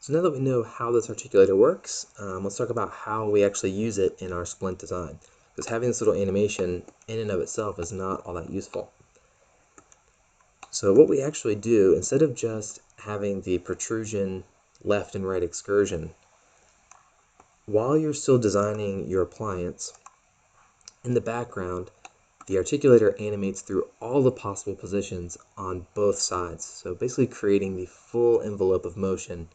So now that we know how this articulator works, let's talk about how we actually use it in our splint design. Because having this little animation in and of itself is not all that useful. So what we actually do, instead of just having the protrusion left and right excursion, while you're still designing your appliance, in the background, the articulator animates through all the possible positions on both sides. So basically creating the full envelope of motion.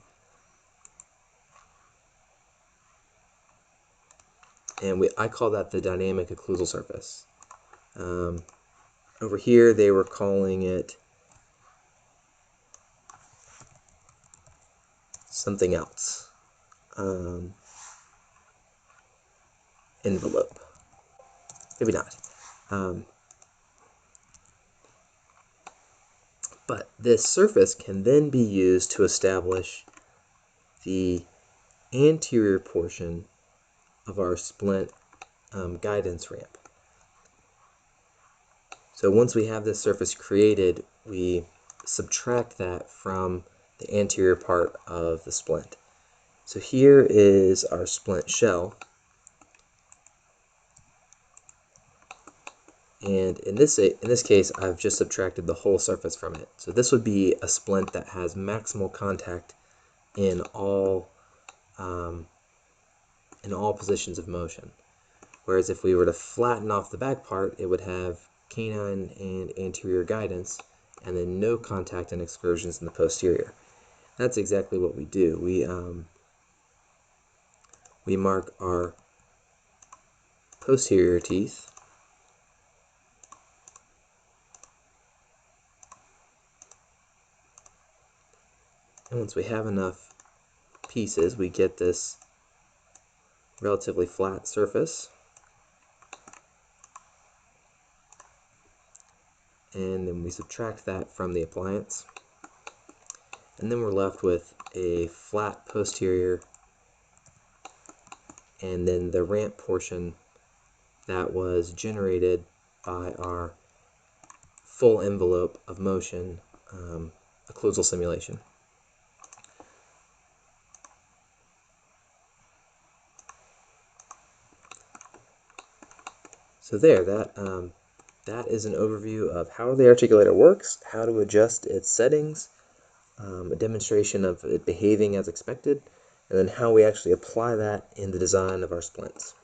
And I call that the dynamic occlusal surface. Over here they were calling it something else. Envelope. Maybe not. But this surface can then be used to establish the anterior portion of our splint guidance ramp. So once we have this surface created, we subtract that from the anterior part of the splint. So here is our splint shell, and in this case I've just subtracted the whole surface from it. So this would be a splint that has maximal contact in all positions of motion. Whereas if we were to flatten off the back part, it would have canine and anterior guidance, and then no contact and excursions in the posterior. That's exactly what we do. We mark our posterior teeth, and once we have enough pieces, we get this relatively flat surface, and then we subtract that from the appliance, and then we're left with a flat posterior and then the ramp portion that was generated by our full envelope of motion occlusal simulation. So there, that is an overview of how the articulator works, how to adjust its settings, a demonstration of it behaving as expected, and then how we actually apply that in the design of our splints.